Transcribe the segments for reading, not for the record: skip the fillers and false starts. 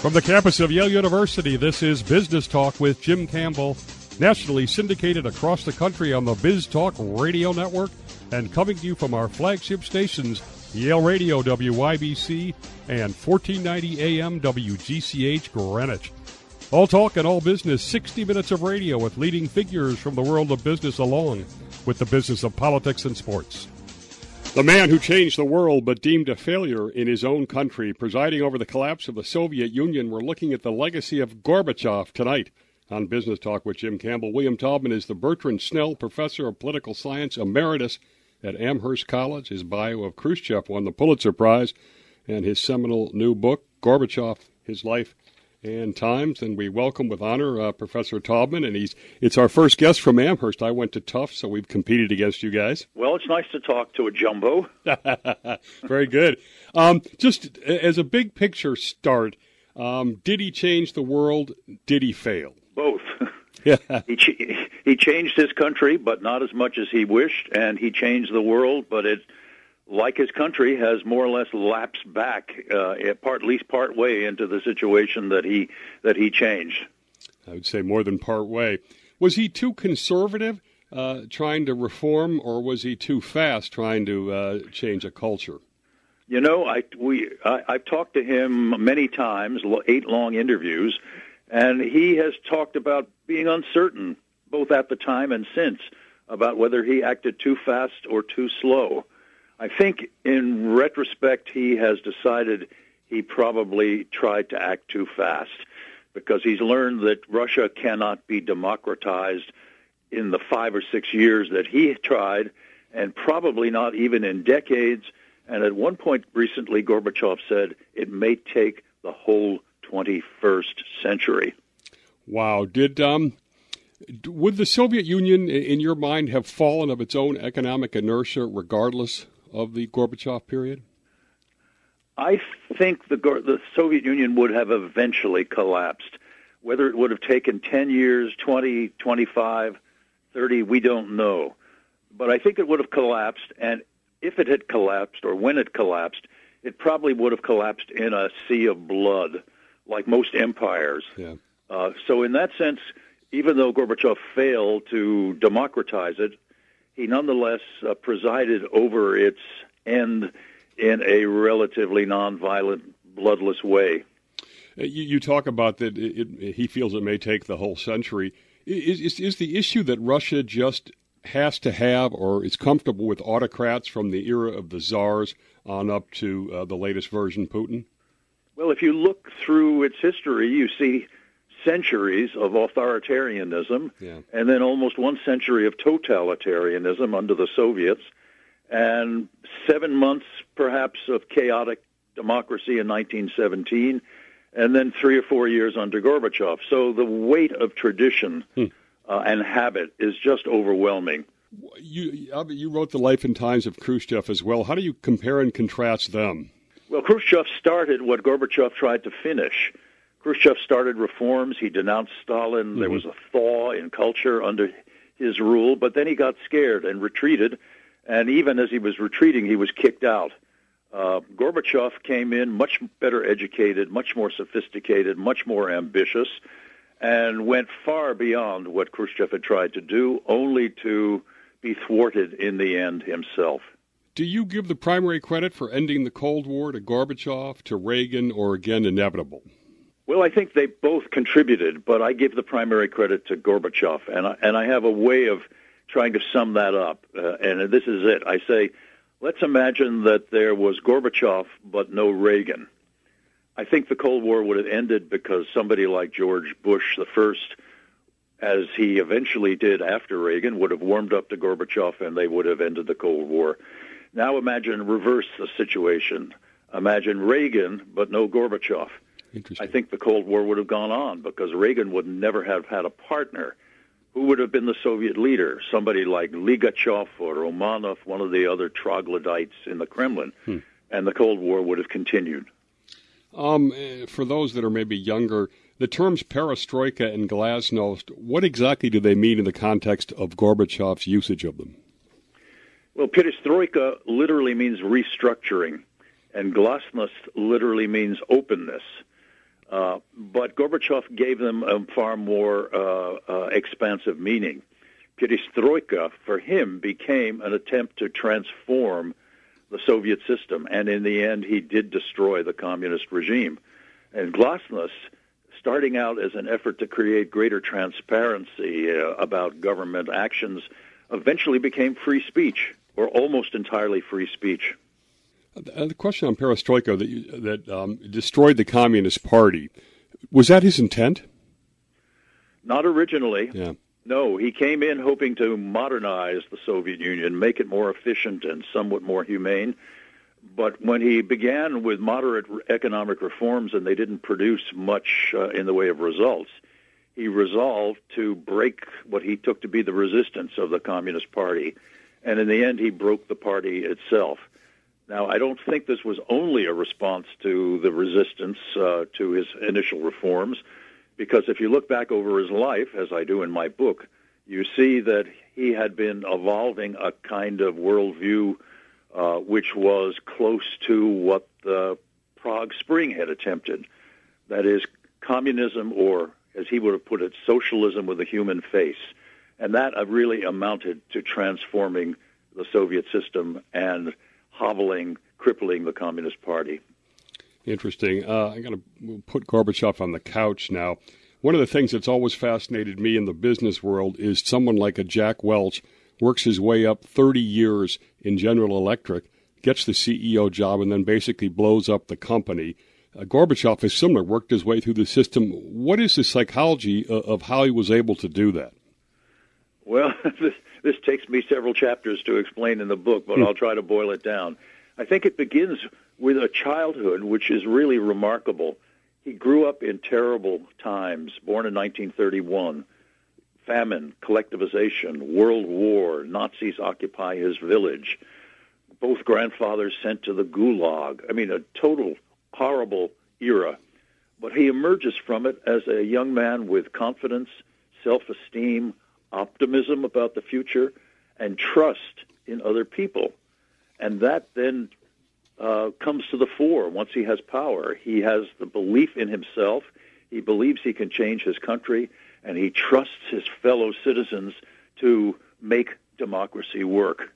From the campus of Yale University, this is Business Talk with Jim Campbell, nationally syndicated across the country on the Biz Talk Radio Network and coming to you from our flagship stations, Yale Radio WYBC and 1490 AM WGCH Greenwich. All talk and all business, 60 minutes of radio with leading figures from the world of business along with the business of politics and sports. The man who changed the world but deemed a failure in his own country, presiding over the collapse of the Soviet Union. We're looking at the legacy of Gorbachev tonight on Business Talk with Jim Campbell. William Taubman is the Bertrand Snell Professor of Political Science Emeritus at Amherst College. His bio of Khrushchev won the Pulitzer Prize, and his seminal new book, Gorbachev, His Life and Times. And we welcome with honor Professor Taubman, and it's our first guest from Amherst. I went to Tufts, so we've competed against you guys. Well, it's nice to talk to a jumbo. Very good. Just as a big picture start, did he change the world? Did he fail? Both. Yeah. He changed his country, but not as much as he wished, and he changed the world, but it, like his country, has more or less lapsed back, at least part way into the situation that he changed. I would say more than part way. Was he too conservative, trying to reform, or was he too fast trying to change a culture? You know, I've talked to him many times, 8 long interviews, and he has talked about being uncertain, both at the time and since, about whether he acted too fast or too slow. I think in retrospect he has decided he probably tried to act too fast because he's learned that Russia cannot be democratized in the 5 or 6 years that he tried, and probably not even in decades. And at one point recently, Gorbachev said it may take the whole 21st century. Wow. Would the Soviet Union, in your mind, have fallen of its own economic inertia regardless of the Gorbachev period? I think the Soviet Union would have eventually collapsed. Whether it would have taken 10 years, 20, 25, 30, we don't know. But I think it would have collapsed, and if it had collapsed, or when it collapsed, it probably would have collapsed in a sea of blood, like most empires. Yeah. So in that sense, even though Gorbachev failed to democratize it, he nonetheless presided over its end in a relatively nonviolent, bloodless way. You talk about that he feels it may take the whole century. Is the issue that Russia just has to have or is comfortable with autocrats from the era of the czars on up to the latest version, Putin? Well, if you look through its history, you see centuries of authoritarianism, and then almost 1 century of totalitarianism under the Soviets, and 7 months perhaps of chaotic democracy in 1917, and then 3 or 4 years under Gorbachev. So the weight of tradition and habit is just overwhelming. You wrote The Life and Times of Khrushchev as well. How do you compare and contrast them? Well, Khrushchev started what Gorbachev tried to finish. Khrushchev started reforms. He denounced Stalin. There was a thaw in culture under his rule, but then he got scared and retreated, and even as he was retreating, he was kicked out. Gorbachev came in much better educated, much more sophisticated, much more ambitious, and went far beyond what Khrushchev had tried to do, only to be thwarted in the end himself. Do you give the primary credit for ending the Cold War to Gorbachev, to Reagan, or again inevitable? Well, I think they both contributed, but I give the primary credit to Gorbachev, and I have a way of trying to sum that up, and this is it. I say, let's imagine that there was Gorbachev but no Reagan. I think the Cold War would have ended because somebody like George Bush the first, as he eventually did after Reagan, would have warmed up to Gorbachev and they would have ended the Cold War. Now reverse the situation. Imagine Reagan but no Gorbachev. I think the Cold War would have gone on because Reagan would never have had a partner. Who would have been the Soviet leader? Somebody like Ligachev or Romanov, one of the other troglodytes in the Kremlin, and the Cold War would have continued. For those that are maybe younger, the terms Perestroika and glasnost, what exactly do they mean in the context of Gorbachev's usage of them? Well, Perestroika literally means restructuring, and glasnost literally means openness. But Gorbachev gave them a far more expansive meaning. Perestroika, for him, became an attempt to transform the Soviet system, and in the end, he did destroy the communist regime. And glasnost, starting out as an effort to create greater transparency about government actions, eventually became free speech, or almost entirely free speech. The question on Perestroika that destroyed the Communist Party, was that his intent? Not originally. Yeah. No, he came in hoping to modernize the Soviet Union, make it more efficient and somewhat more humane. But when he began with moderate economic reforms and they didn't produce much in the way of results, he resolved to break what he took to be the resistance of the Communist Party. And in the end, he broke the party itself. Now, I don't think this was only a response to the resistance to his initial reforms, because if you look back over his life, as I do in my book, you see that he had been evolving a kind of worldview which was close to what the Prague Spring had attempted. That is, communism, or as he would have put it, socialism with a human face. And that really amounted to transforming the Soviet system and crippling the Communist Party. Interesting. I'm going to put Gorbachev on the couch now. One of the things that's always fascinated me in the business world is someone like a Jack Welch works his way up 30 years in General Electric, gets the CEO job, and then basically blows up the company. Gorbachev is similar, worked his way through the system. What is the psychology of how he was able to do that? Well, this takes me several chapters to explain in the book, but I'll try to boil it down. I think it begins with a childhood which is really remarkable. He grew up in terrible times, born in 1931. Famine, collectivization, World War, Nazis occupy his village. Both grandfathers sent to the Gulag. I mean, a total horrible era. But he emerges from it as a young man with confidence, self-esteem, optimism about the future, and trust in other people. And that then comes to the fore once he has power. He has the belief in himself. He believes he can change his country, and he trusts his fellow citizens to make democracy work.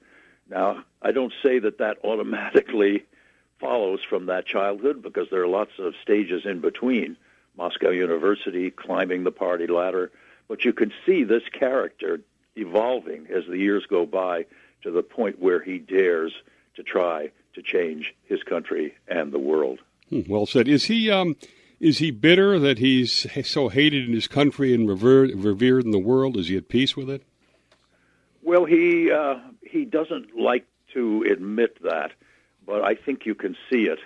Now, I don't say that that automatically follows from that childhood, because there are lots of stages in between. Moscow University, climbing the party ladder. But you can see this character evolving as the years go by to the point where he dares to try to change his country and the world. Well said. Is he bitter that he's so hated in his country and revered in the world? Is he at peace with it? Well, he doesn't like to admit that, but I think you can see it.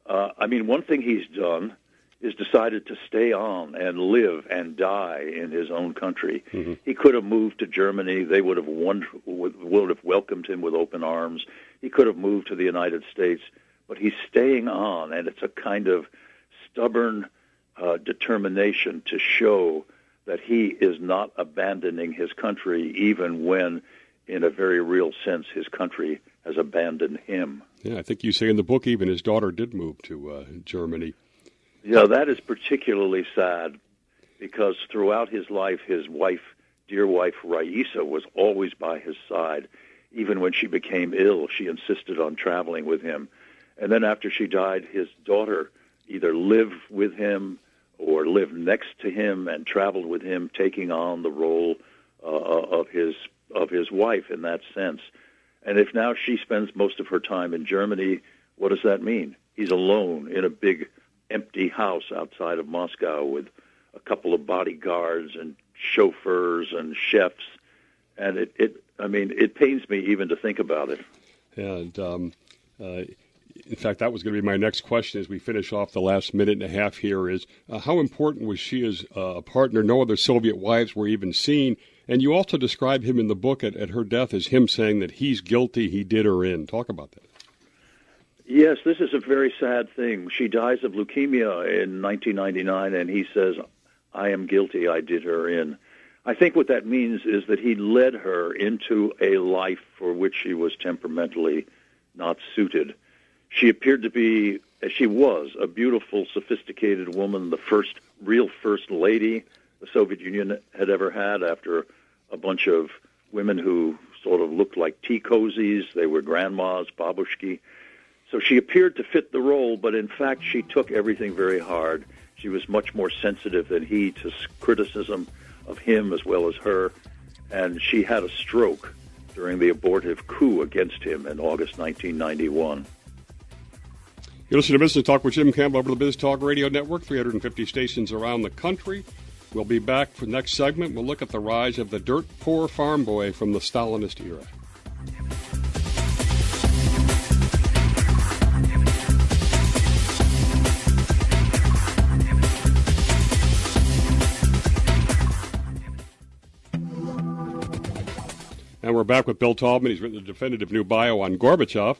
I mean, one thing he's done is decided to stay on and live and die in his own country. Mm-hmm. He could have moved to Germany. They would have welcomed him with open arms. He could have moved to the United States, but he's staying on, and it's a kind of stubborn determination to show that he is not abandoning his country, even when, in a very real sense, his country has abandoned him. Yeah, I think you say in the book even his daughter did move to Germany. Yeah, that is particularly sad, because throughout his life, his wife, dear wife Raisa, was always by his side. Even when she became ill, she insisted on traveling with him. And then after she died, his daughter either lived with him or lived next to him and traveled with him, taking on the role of his wife in that sense. And if now she spends most of her time in Germany, what does that mean? He's alone in a big empty house outside of Moscow with a couple of bodyguards and chauffeurs and chefs, and it pains me even to think about it. And in fact, that was going to be my next question as we finish off the last minute and a half here is how important was she as a partner? No other Soviet wives were even seen. And you also describe him in the book at her death as him saying that he's guilty, he did her in. Talk about that. Yes, this is a very sad thing. She dies of leukemia in 1999, and he says, I am guilty, I did her in. I think what that means is that he led her into a life for which she was temperamentally not suited. She appeared to be, as she was, a beautiful, sophisticated woman, the real first lady the Soviet Union had ever had, after a bunch of women who sort of looked like tea cozies. They were grandmas, babushki. So she appeared to fit the role, but in fact she took everything very hard. She was much more sensitive than he to criticism of him as well as her, and she had a stroke during the abortive coup against him in August 1991. You listen to Business Talk with Jim Campbell over the Biz Talk Radio Network, 350 stations around the country. We'll be back for the next segment. We'll look at the rise of the dirt-poor farm boy from the Stalinist era. And we're back with Bill Taubman. He's written a definitive new bio on Gorbachev.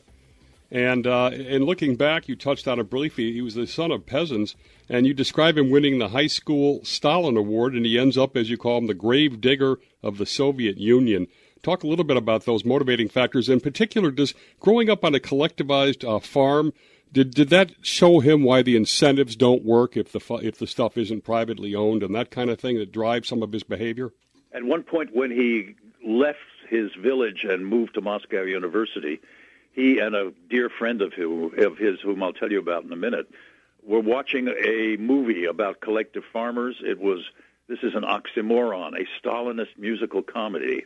And in looking back, you touched on it briefly. He was the son of peasants, and you describe him winning the high school Stalin Award, and he ends up, as you call him, the grave digger of the Soviet Union. Talk a little bit about those motivating factors. In particular, does growing up on a collectivized farm, did that show him why the incentives don't work if the stuff isn't privately owned and that kind of thing that drives some of his behavior? At one point when he left his village and moved to Moscow University, he and a dear friend of his, whom I'll tell you about in a minute, were watching a movie about collective farmers. This is an oxymoron, a Stalinist musical comedy,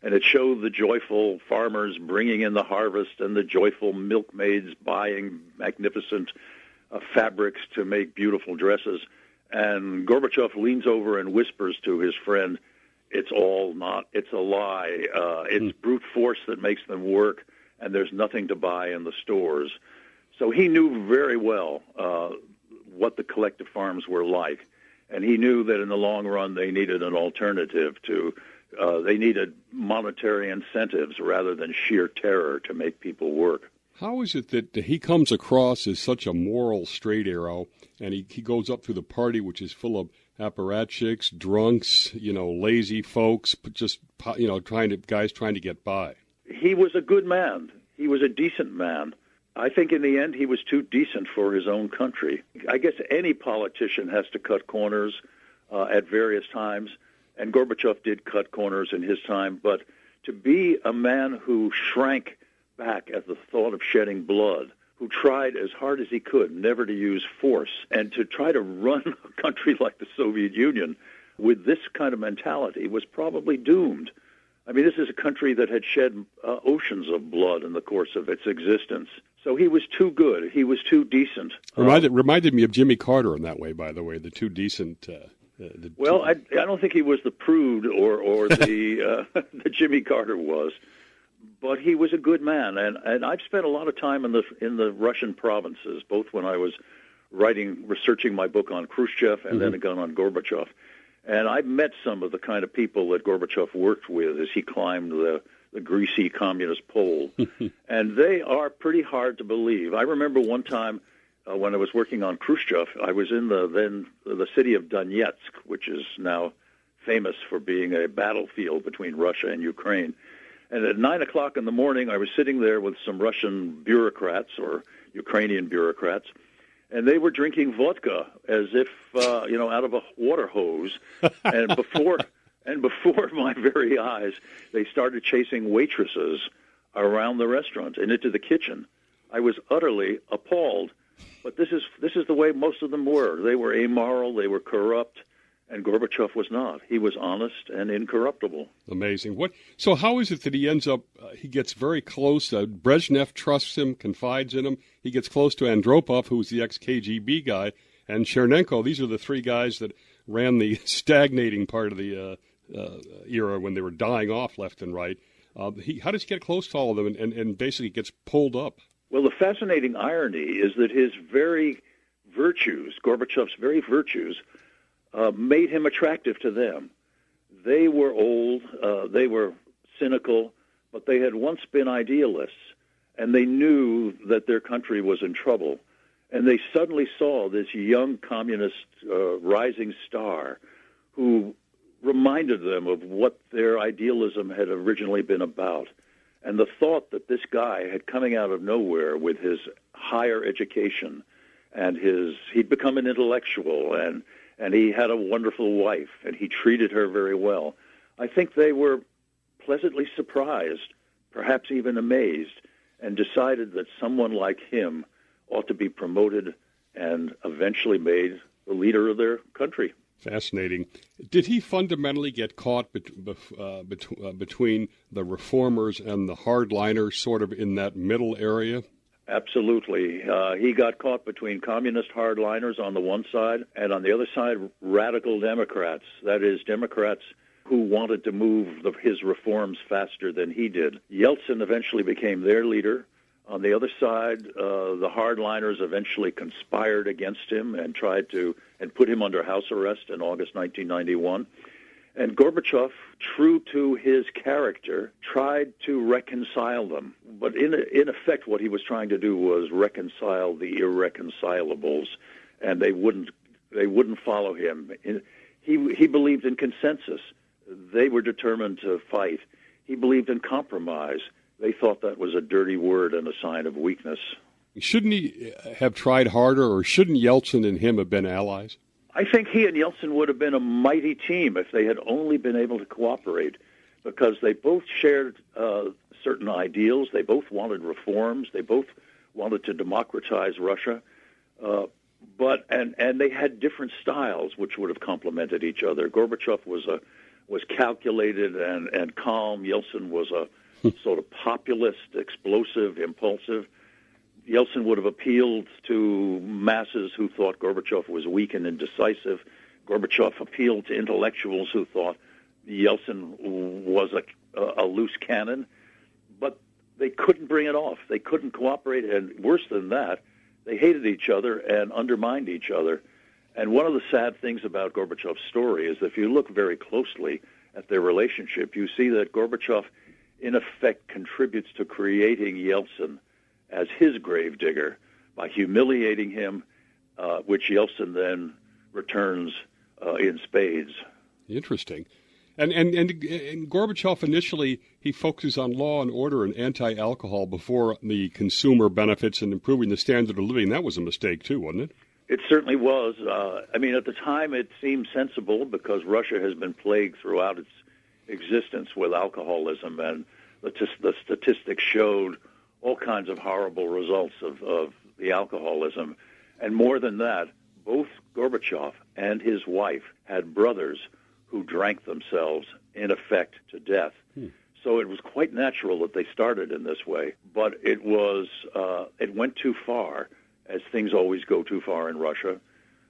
and it showed the joyful farmers bringing in the harvest and the joyful milkmaids buying magnificent fabrics to make beautiful dresses. And Gorbachev leans over and whispers to his friend, it's a lie. It's brute force that makes them work, and there's nothing to buy in the stores. So he knew very well what the collective farms were like, and he knew that in the long run they needed an alternative they needed monetary incentives rather than sheer terror to make people work. How is it that he comes across as such a moral straight arrow, and he goes up through the party, which is full of apparatchiks, drunks, lazy folks, just guys trying to get by? He was a good man. He was a decent man. I think in the end he was too decent for his own country. I guess any politician has to cut corners at various times, and Gorbachev did cut corners in his time, but to be a man who shrank back at the thought of shedding blood, who tried as hard as he could never to use force, and to try to run a country like the Soviet Union with this kind of mentality was probably doomed. I mean, this is a country that had shed oceans of blood in the course of its existence. So he was too good. He was too decent. Reminded me of Jimmy Carter in that way, by the way, the too decent. I don't think he was the prude or the the Jimmy Carter was, but he was a good man. And I've spent a lot of time in the Russian provinces, both when I was researching my book on Khrushchev and then again on Gorbachev. And I met some of the kind of people that Gorbachev worked with as he climbed the greasy communist pole. And they are pretty hard to believe. I remember one time when I was working on Khrushchev, I was in the city of Donetsk, which is now famous for being a battlefield between Russia and Ukraine. And at 9 o'clock in the morning, I was sitting there with some Russian bureaucrats or Ukrainian bureaucrats, and they were drinking vodka as if, out of a water hose. And before my very eyes, they started chasing waitresses around the restaurant and into the kitchen. I was utterly appalled. But this is the way most of them were. They were amoral, they were corrupt, and Gorbachev was not. He was honest and incorruptible. Amazing. So how is it that he ends up, he gets very close, Brezhnev trusts him, confides in him, he gets close to Andropov, who's the ex-KGB guy, and Chernenko. These are the three guys that ran the stagnating part of the era when they were dying off left and right. How does he get close to all of them and basically gets pulled up? Well, the fascinating irony is that his very virtues, Gorbachev's very virtues, made him attractive to them. They were old, they were cynical, but they had once been idealists, and they knew that their country was in trouble. And they suddenly saw this young communist rising star who reminded them of what their idealism had originally been about. And the thought that this guy had coming out of nowhere with his higher education and he'd become an intellectual and he had a wonderful wife and he treated her very well. I think they were pleasantly surprised, perhaps even amazed, and decided that someone like him ought to be promoted and eventually made the leader of their country. Fascinating. Did he fundamentally get caught between the reformers and the hardliners, sort of in that middle area? Absolutely. He got caught between communist hardliners on the one side and on the other side, radical Democrats. That is, Democrats who wanted to move his reforms faster than he did. Yeltsin eventually became their leader. On the other side, the hardliners eventually conspired against him and and put him under house arrest in August 1991. And Gorbachev, true to his character, tried to reconcile them. But in effect, what he was trying to do was reconcile the irreconcilables, and they wouldn't follow him. He believed in consensus. They were determined to fight. He believed in compromise. They thought that was a dirty word and a sign of weakness. Shouldn't he have tried harder, or shouldn't Yeltsin and him have been allies? I think he and Yeltsin would have been a mighty team if they had only been able to cooperate, because they both shared certain ideals. They both wanted reforms. They both wanted to democratize Russia. But they had different styles which would have complemented each other. Gorbachev was calculated and calm. Yeltsin was a sort of populist, explosive, impulsive. Yeltsin would have appealed to masses who thought Gorbachev was weak and indecisive. Gorbachev appealed to intellectuals who thought Yeltsin was a loose cannon. But they couldn't bring it off. They couldn't cooperate, and worse than that, they hated each other and undermined each other. And one of the sad things about Gorbachev's story is that if you look very closely at their relationship, you see that Gorbachev, in effect, contributes to creating Yeltsin as his gravedigger by humiliating him, which Yeltsin then returns in spades. Interesting. And Gorbachev initially, he focuses on law and order and anti-alcohol before the consumer benefits and improving the standard of living. That was a mistake too, wasn't it? It certainly was. At the time it seemed sensible because Russia has been plagued throughout its existence with alcoholism, and the statistics showed all kinds of horrible results of the alcoholism. And more than that, both Gorbachev and his wife had brothers who drank themselves, in effect, to death. So it was quite natural that they started in this way. But it went too far, as things always go too far in Russia.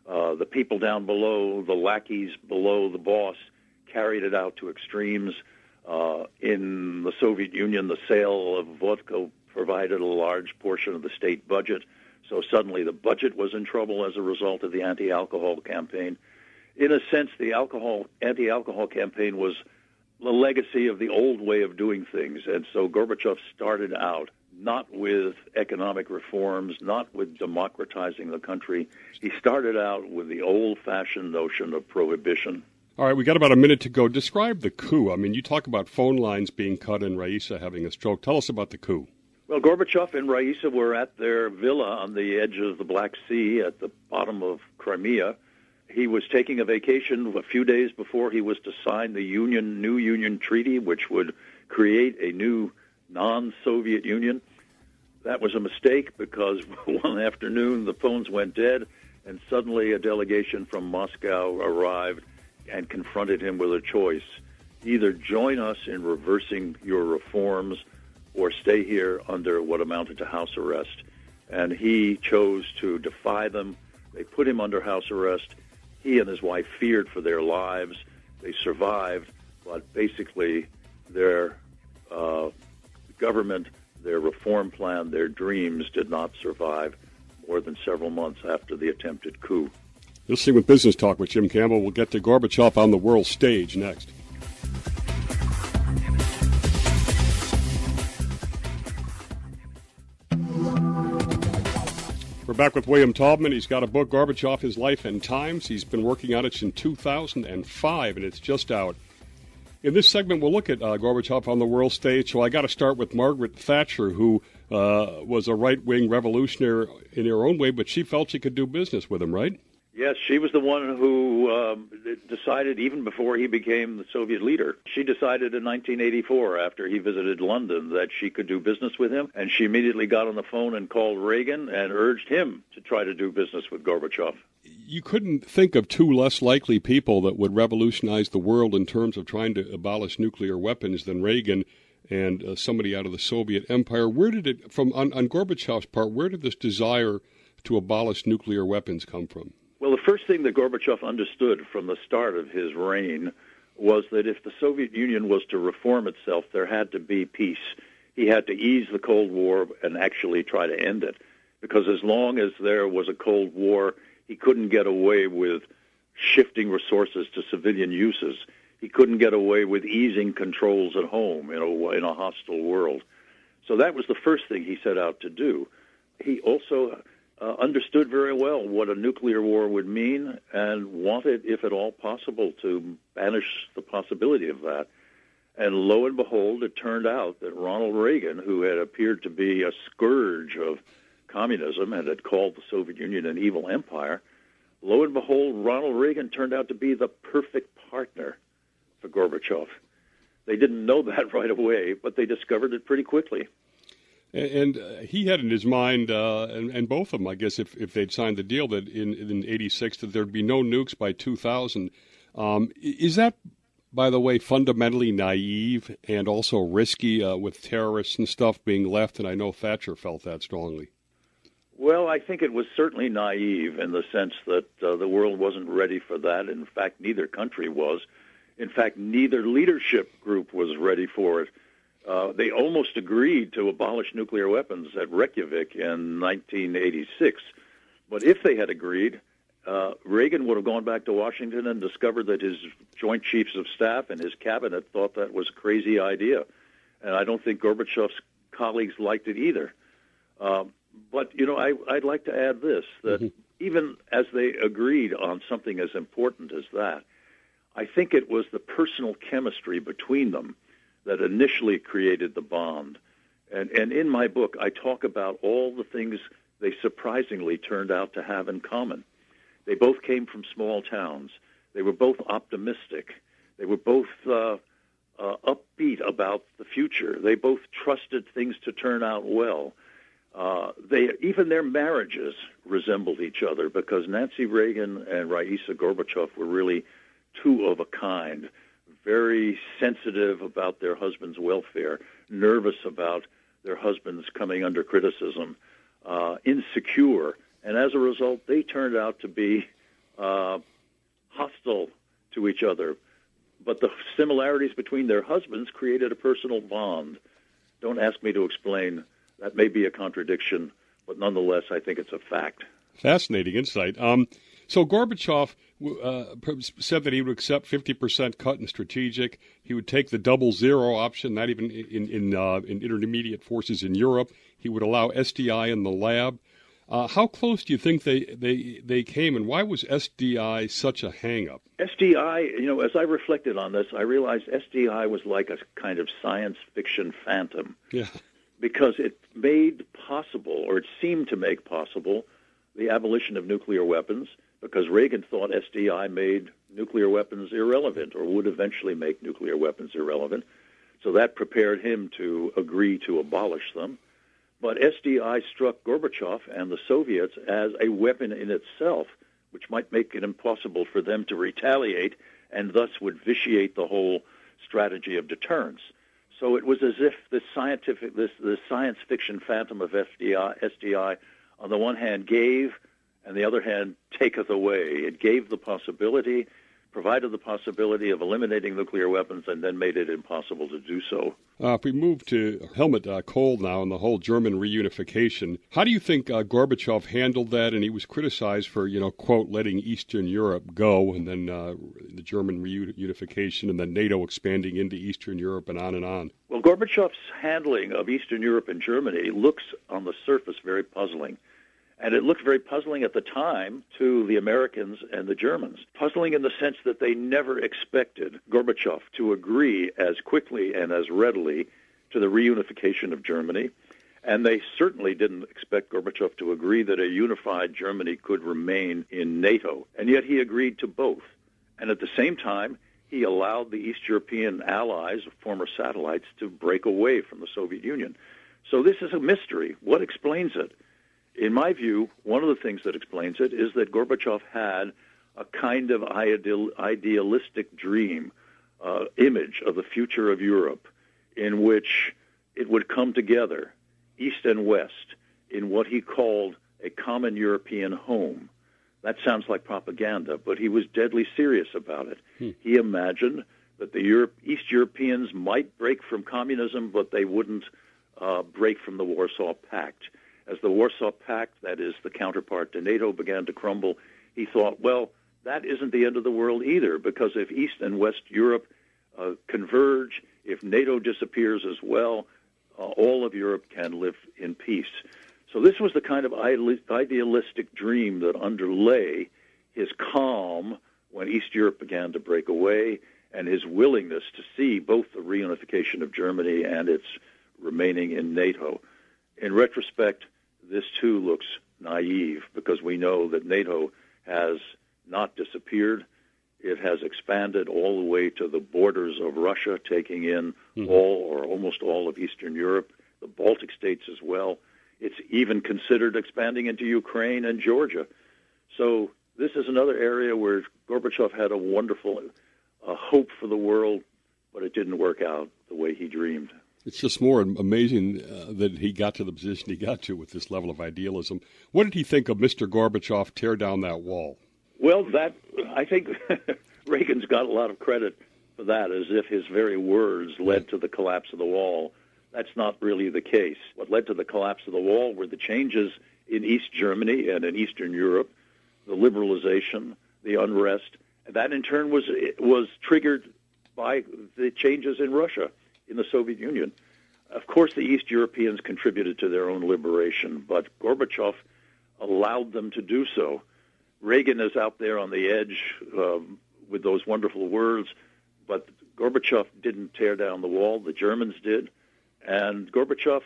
The people down below, the lackeys below the boss, carried it out to extremes. In the Soviet Union, the sale of vodka provided a large portion of the state budget. So suddenly the budget was in trouble as a result of the anti-alcohol campaign. In a sense, the anti-alcohol campaign was the legacy of the old way of doing things. And so Gorbachev started out not with economic reforms, not with democratizing the country. He started out with the old-fashioned notion of prohibition. All right, we got about a minute to go. Describe the coup. I mean, you talk about phone lines being cut and Raisa having a stroke. Tell us about the coup. Well, Gorbachev and Raisa were at their villa on the edge of the Black Sea at the bottom of Crimea. He was taking a vacation a few days before he was to sign the new Union Treaty, which would create a new non-Soviet Union. That was a mistake because one afternoon the phones went dead, and suddenly a delegation from Moscow arrived and confronted him with a choice. Either join us in reversing your reforms or stay here under what amounted to house arrest. And he chose to defy them. They put him under house arrest. He and his wife feared for their lives. They survived, but basically their government, their reform plan, their dreams did not survive more than several months after the attempted coup. You'll see with Business Talk with Jim Campbell. We'll get to Gorbachev on the world stage next. We're back with William Taubman. He's got a book, Gorbachev, His Life and Times. He's been working on it since 2005, and it's just out. In this segment, we'll look at Gorbachev on the world stage. So I got to start with Margaret Thatcher, who was a right-wing revolutionary in her own way, but she felt she could do business with him, right? Yes, she was the one who decided, even before he became the Soviet leader, she decided in 1984, after he visited London, that she could do business with him, and she immediately got on the phone and called Reagan and urged him to try to do business with Gorbachev. You couldn't think of two less likely people that would revolutionize the world in terms of trying to abolish nuclear weapons than Reagan and somebody out of the Soviet Empire. Where did it, on Gorbachev's part, where did this desire to abolish nuclear weapons come from? Well, the first thing that Gorbachev understood from the start of his reign was that if the Soviet Union was to reform itself, there had to be peace. He had to ease the Cold War and actually try to end it, because as long as there was a Cold War, he couldn't get away with shifting resources to civilian uses. He couldn't get away with easing controls at home in a hostile world. So that was the first thing he set out to do. He also understood very well what a nuclear war would mean and wanted, if at all possible, to banish the possibility of that. And lo and behold, it turned out that Ronald Reagan, who had appeared to be a scourge of communism and had called the Soviet Union an evil empire, lo and behold, Ronald Reagan turned out to be the perfect partner for Gorbachev. They didn't know that right away, but they discovered it pretty quickly. And he had in his mind, and both of them, I guess, if they'd signed the deal, that in 86 that there'd be no nukes by 2000. Is that, by the way, fundamentally naive and also risky with terrorists and stuff being left? And I know Thatcher felt that strongly. Well, I think it was certainly naive in the sense that the world wasn't ready for that. In fact, neither country was. In fact, neither leadership group was ready for it. They almost agreed to abolish nuclear weapons at Reykjavik in 1986. But if they had agreed, Reagan would have gone back to Washington and discovered that his Joint Chiefs of Staff and his cabinet thought that was a crazy idea. And I don't think Gorbachev's colleagues liked it either. But, I'd like to add this, that even as they agreed on something as important as that, I think it was the personal chemistry between them that initially created the bond. And in my book, I talk about all the things they surprisingly turned out to have in common. They both came from small towns. They were both optimistic. They were both upbeat about the future. They both trusted things to turn out well. Even their marriages resembled each other, because Nancy Reagan and Raisa Gorbachev were really two of a kind, very sensitive about their husband's welfare, nervous about their husbands coming under criticism, insecure, and as a result, they turned out to be hostile to each other. But the similarities between their husbands created a personal bond. Don't ask me to explain. That may be a contradiction, but nonetheless, I think it's a fact. Fascinating insight. So Gorbachev said that he would accept 50% cut in strategic. He would take the double zero option, not even in intermediate forces in Europe. He would allow SDI in the lab. How close do you think they came, and why was SDI such a hang-up? SDI, as I reflected on this, I realized SDI was like a kind of science fiction phantom. Yeah. Because it made possible, or it seemed to make possible, the abolition of nuclear weapons, because Reagan thought SDI made nuclear weapons irrelevant, or would eventually make nuclear weapons irrelevant. So that prepared him to agree to abolish them. But SDI struck Gorbachev and the Soviets as a weapon in itself, which might make it impossible for them to retaliate, and thus would vitiate the whole strategy of deterrence. So it was as if this science fiction phantom of SDI, on the one hand gave, and the other hand taketh away. It gave the possibility, provided the possibility of eliminating nuclear weapons, and then made it impossible to do so. If we move to Helmut Kohl now and the whole German reunification, how do you think Gorbachev handled that? And he was criticized for, quote, letting Eastern Europe go, and then the German reunification, and then NATO expanding into Eastern Europe, and on and on. Well, Gorbachev's handling of Eastern Europe and Germany looks on the surface very puzzling. And it looked very puzzling at the time to the Americans and the Germans. Puzzling in the sense that they never expected Gorbachev to agree as quickly and as readily to the reunification of Germany. And they certainly didn't expect Gorbachev to agree that a unified Germany could remain in NATO. And yet he agreed to both. And at the same time, he allowed the East European allies, former satellites, to break away from the Soviet Union. So this is a mystery. What explains it? In my view, one of the things that explains it is that Gorbachev had a kind of idealistic dream, image of the future of Europe, in which it would come together, East and West, in what he called a common European home. That sounds like propaganda, but he was deadly serious about it. He imagined that the East Europeans might break from communism, but they wouldn't break from the Warsaw Pact. As the Warsaw Pact, that is the counterpart to NATO, began to crumble, he thought, well, that isn't the end of the world either, because if East and West Europe converge, if NATO disappears as well, all of Europe can live in peace. So this was the kind of idealistic dream that underlay his calm when East Europe began to break away, and his willingness to see both the reunification of Germany and its remaining in NATO. In retrospect, this too looks naive, because we know that NATO has not disappeared. It has expanded all the way to the borders of Russia, taking in all or almost all of Eastern Europe, the Baltic states as well. It's even considered expanding into Ukraine and Georgia. So this is another area where Gorbachev had a wonderful hope for the world, but it didn't work out the way he dreamed. It's just more amazing that he got to the position he got to with this level of idealism. What did he think of Mr. Gorbachev tear down that wall? Well, I think Reagan's got a lot of credit for that, as if his very words led to the collapse of the wall. That's not really the case. What led to the collapse of the wall were the changes in East Germany and in Eastern Europe, the liberalization, the unrest. And that in turn was triggered by the changes in Russia, in the Soviet Union. Of course, the East Europeans contributed to their own liberation, but Gorbachev allowed them to do so. Reagan is out there on the edge with those wonderful words, but Gorbachev didn't tear down the wall. The Germans did. And Gorbachev,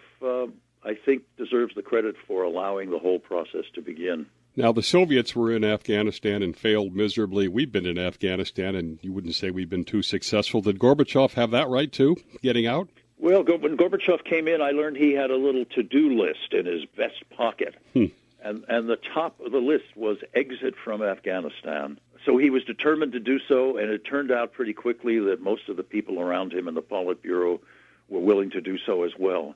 I think, deserves the credit for allowing the whole process to begin. Now, the Soviets were in Afghanistan and failed miserably. We've been in Afghanistan, and you wouldn't say we've been too successful. Did Gorbachev have that right, too, getting out? Well, when Gorbachev came in, I learned he had a little to-do list in his vest pocket. And the top of the list was exit from Afghanistan. So he was determined to do so, and it turned out pretty quickly that most of the people around him in the Politburo were willing to do so as well.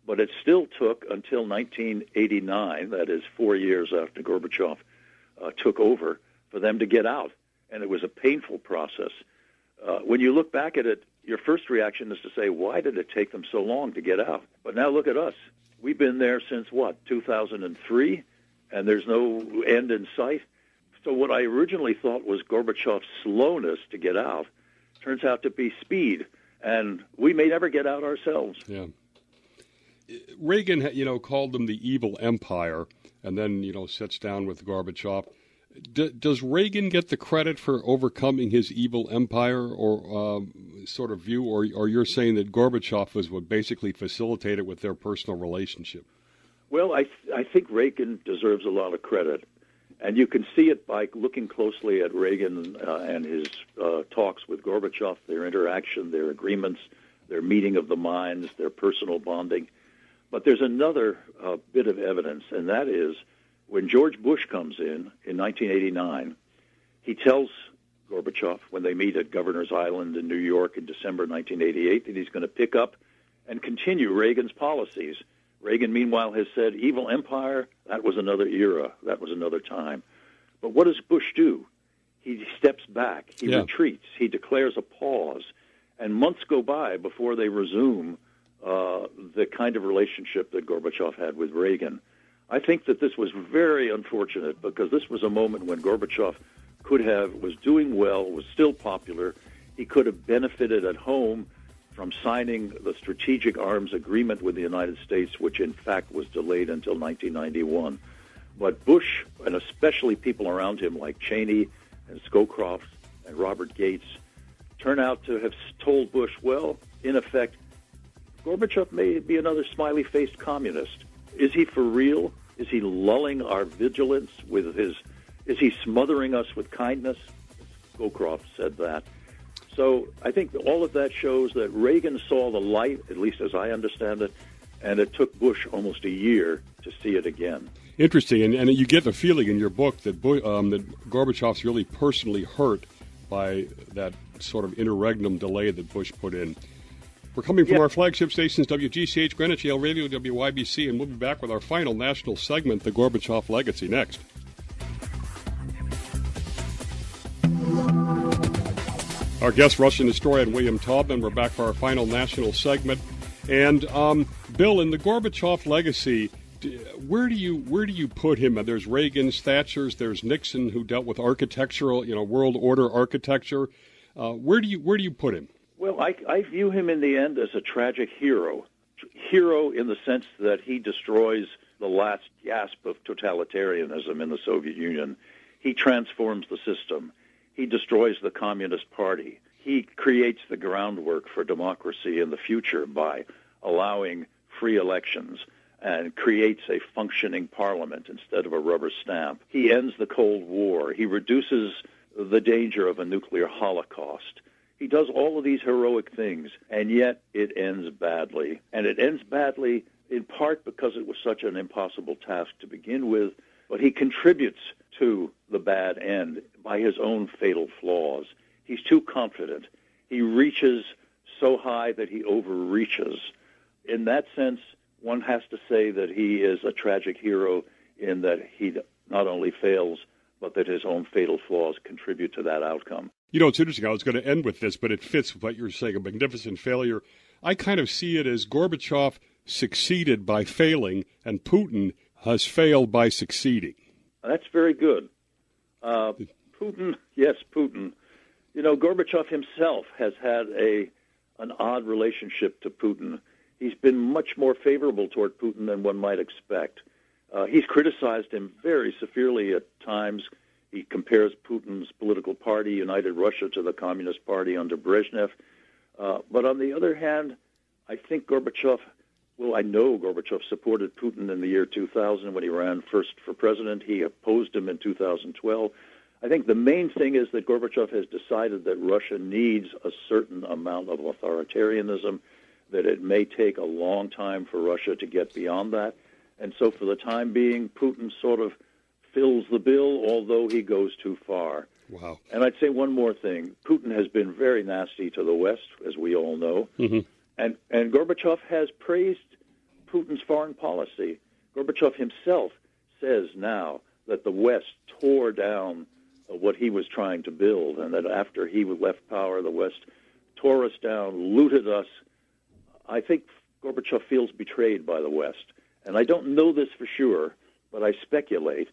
But it still took until 1989, that is 4 years after Gorbachev took over, for them to get out. And it was a painful process. When you look back at it, your first reaction is to say, why did it take them so long to get out? But now look at us. We've been there since, 2003, and there's no end in sight. So what I originally thought was Gorbachev's slowness to get out turns out to be speed, and we may never get out ourselves. Yeah. Reagan, called them the evil empire, and then, sits down with Gorbachev. Does Reagan get the credit for overcoming his evil empire, or sort of view, or you're saying that Gorbachev was what basically facilitated with their personal relationship? Well, I think Reagan deserves a lot of credit, and you can see it by looking closely at Reagan and his talks with Gorbachev, their interaction, their agreements, their meeting of the minds, their personal bonding. But there's another bit of evidence, and that is when George Bush comes in 1989, he tells Gorbachev, when they meet at Governor's Island in New York in December 1988, that he's going to pick up and continue Reagan's policies. Reagan, meanwhile, has said, evil empire, that was another era, that was another time. But what does Bush do? He steps back, he retreats, he declares a pause, and months go by before they resume the kind of relationship that Gorbachev had with Reagan. I think that this was very unfortunate, because this was a moment when Gorbachev was doing well, was still popular. He could have benefited at home from signing the Strategic Arms Agreement with the United States, which in fact was delayed until 1991. But Bush, and especially people around him like Cheney and Scowcroft and Robert Gates, turn out to have told Bush, well, in effect, Gorbachev may be another smiley-faced communist. Is he for real? Is he lulling our vigilance with his... Is he smothering us with kindness? Scowcroft said that. So I think all of that shows that Reagan saw the light, at least as I understand it, and it took Bush almost a year to see it again. Interesting, and you get the feeling in your book that that Gorbachev's really personally hurt by that sort of interregnum delay that Bush put in. We're coming from our flagship stations, WGCH, Greenwich, Yale Radio, WYBC, and we'll be back with our final national segment, The Gorbachev Legacy, next. Our guest, Russian historian William Taubman. We're back for our final national segment. And, Bill, in the Gorbachev legacy, where do you put him? There's Reagan's, Thatcher's, there's Nixon, who dealt with architectural, world order architecture. Where do you put him? Well, I view him in the end as a tragic hero. Hero in the sense that he destroys the last gasp of totalitarianism in the Soviet Union. He transforms the system. He destroys the Communist Party. He creates the groundwork for democracy in the future by allowing free elections and creates a functioning parliament instead of a rubber stamp. He ends the Cold War. He reduces the danger of a nuclear holocaust. He does all of these heroic things, and yet it ends badly. And it ends badly in part because it was such an impossible task to begin with, but he contributes to the bad end by his own fatal flaws. He's too confident. He reaches so high that he overreaches. In that sense, one has to say that he is a tragic hero in that he not only fails, but that his own fatal flaws contribute to that outcome. It's interesting. I was going to end with this, but it fits with what you're saying, a magnificent failure. I kind of see it as Gorbachev succeeded by failing, and Putin has failed by succeeding. That's very good. Putin, yes, Putin. Gorbachev himself has had an odd relationship to Putin. He's been much more favorable toward Putin than one might expect. He's criticized him very severely at times. He compares Putin's political party, United Russia, to the Communist Party under Brezhnev. But on the other hand, I think I know Gorbachev supported Putin in the year 2000 when he ran first for president. He opposed him in 2012. I think the main thing is that Gorbachev has decided that Russia needs a certain amount of authoritarianism, that it may take a long time for Russia to get beyond that. And so for the time being, Putin sort of fills the bill, although he goes too far. Wow. And I'd say one more thing. Putin has been very nasty to the West, as we all know. Mm-hmm. And Gorbachev has praised Putin's foreign policy. Gorbachev himself says now that the West tore down what he was trying to build, and that after he left power, the West tore us down, looted us. I think Gorbachev feels betrayed by the West. And I don't know this for sure, but I speculate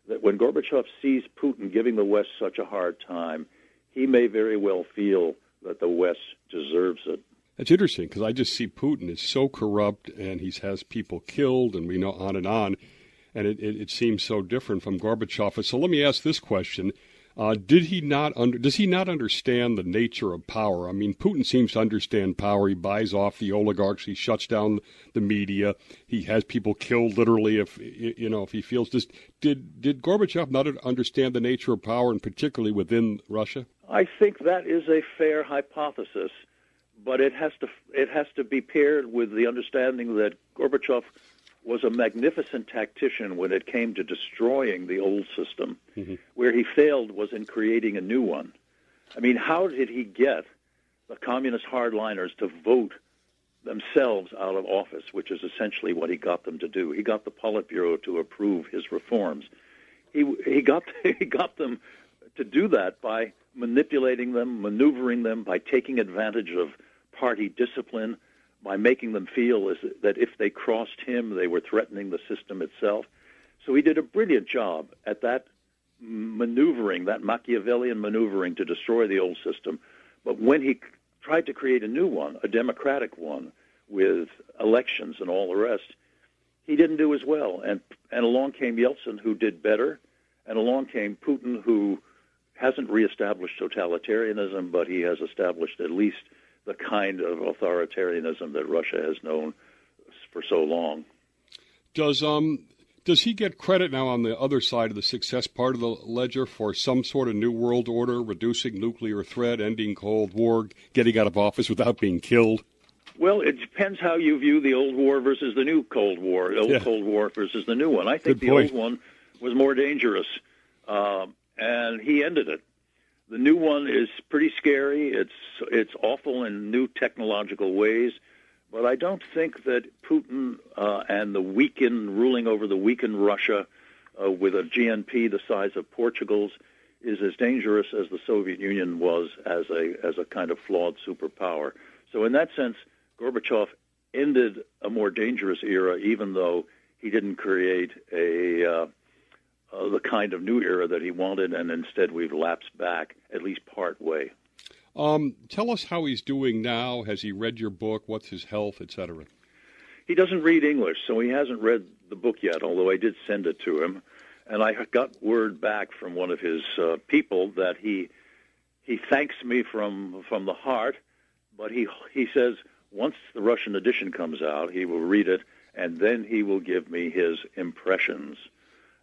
that when Gorbachev sees Putin giving the West such a hard time, he may very well feel that the West deserves it. That's interesting, because I just see Putin is so corrupt, and he has people killed, and we know on, and it seems so different from Gorbachev. So let me ask this question. Does he not understand the nature of power? I mean, Putin seems to understand power. He buys off the oligarchs. He shuts down the media. He has people killed literally if he feels this. Did Gorbachev not understand the nature of power, and particularly within Russia? I think that is a fair hypothesis, but it has to be paired with the understanding that Gorbachev was a magnificent tactician when it came to destroying the old system. Mm-hmm. Where he failed was in creating a new one. I mean, how did he get the communist hardliners to vote themselves out of office, which is essentially what he got them to do? He got the Politburo to approve his reforms. He got them to do that by manipulating them, maneuvering them, by taking advantage of party discipline, by making them feel that if they crossed him, they were threatening the system itself. So he did a brilliant job at that maneuvering, that Machiavellian maneuvering to destroy the old system. But when he tried to create a new one, a democratic one, with elections and all the rest, he didn't do as well. And along came Yeltsin, who did better, and along came Putin, who hasn't reestablished totalitarianism, but he has established at least the kind of authoritarianism that Russia has known for so long. Does he get credit now on the other side of the success part of the ledger for some sort of new world order, reducing nuclear threat, ending Cold War, getting out of office without being killed? Well, it depends how you view the old war versus the new Cold War, Cold War versus the new one. I think the old one was more dangerous, and he ended it. The new one is pretty scary. It's awful in new technological ways, but I don't think that Putin and the ruling over the weakened Russia with a GNP the size of Portugal's is as dangerous as the Soviet Union was as a kind of flawed superpower. So in that sense, Gorbachev ended a more dangerous era, even though he didn't create the kind of new era that he wanted, and instead we've lapsed back, at least part way. Tell us how he's doing now. Has he read your book? What's his health, etc.? He doesn't read English, so he hasn't read the book yet, although I did send it to him. And I got word back from one of his people that he thanks me from the heart, but he says once the Russian edition comes out, he will read it, and then he will give me his impressions.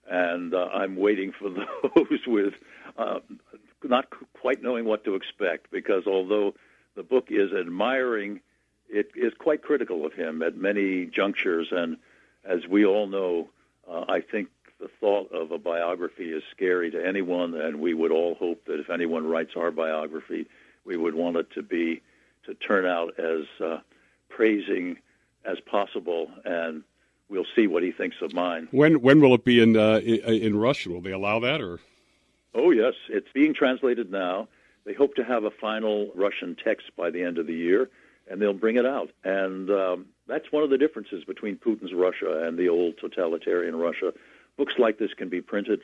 And I'm waiting for those with not quite knowing what to expect, because although the book is admiring, it is quite critical of him at many junctures. And as we all know, I think the thought of a biography is scary to anyone, and we would all hope that if anyone writes our biography, we would want it to turn out as praising as possible, and we'll see what he thinks of mine. When will it be in Russian? Will they allow that, or? Oh, yes. It's being translated now. They hope to have a final Russian text by the end of the year, and they'll bring it out. And that's one of the differences between Putin's Russia and the old totalitarian Russia. Books like this can be printed.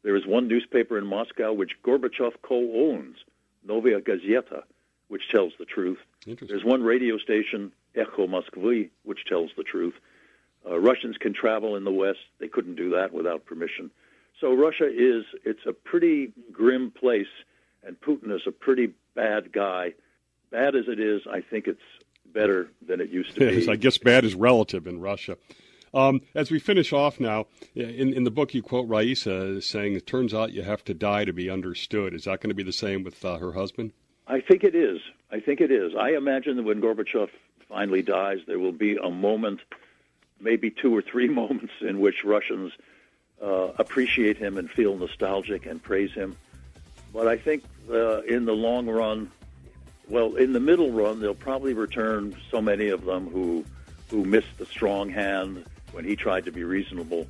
There is one newspaper in Moscow which Gorbachev co-owns, Novaya Gazeta, which tells the truth. There's one radio station, Echo Moskvy, which tells the truth. Russians can travel in the West. They couldn't do that without permission. So Russia it's a pretty grim place, and Putin is a pretty bad guy. Bad as it is, I think it's better than it used to be. Yes, I guess bad is relative in Russia. As we finish off now, in the book you quote Raisa as saying, it turns out you have to die to be understood. Is that going to be the same with her husband? I think it is. I imagine that when Gorbachev finally dies, there will be a moment, maybe 2 or 3 moments, in which Russians appreciate him and feel nostalgic and praise him. But I think in the long run, in the middle run, they'll probably return so many of them who missed the strong hand when he tried to be reasonable.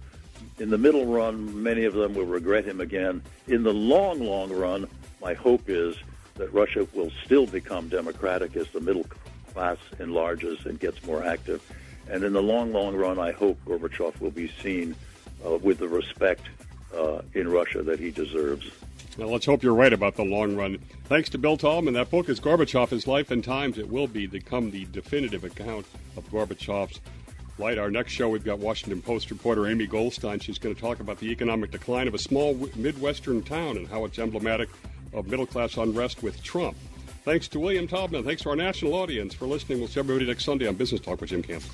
In the middle run, many of them will regret him again. In the long, long run, my hope is that Russia will still become democratic as the middle class enlarges and gets more active. And in the long, long run, I hope Gorbachev will be seen with the respect in Russia that he deserves. Now, let's hope you're right about the long run. Thanks to Bill Taubman. That book is Gorbachev, His Life and Times. It will become the definitive account of Gorbachev's life. Our next show, we've got Washington Post reporter Amy Goldstein. She's going to talk about the economic decline of a small Midwestern town and how it's emblematic of middle-class unrest with Trump. Thanks to William Taubman. Thanks to our national audience for listening. We'll see everybody next Sunday on Business Talk with Jim Campbell.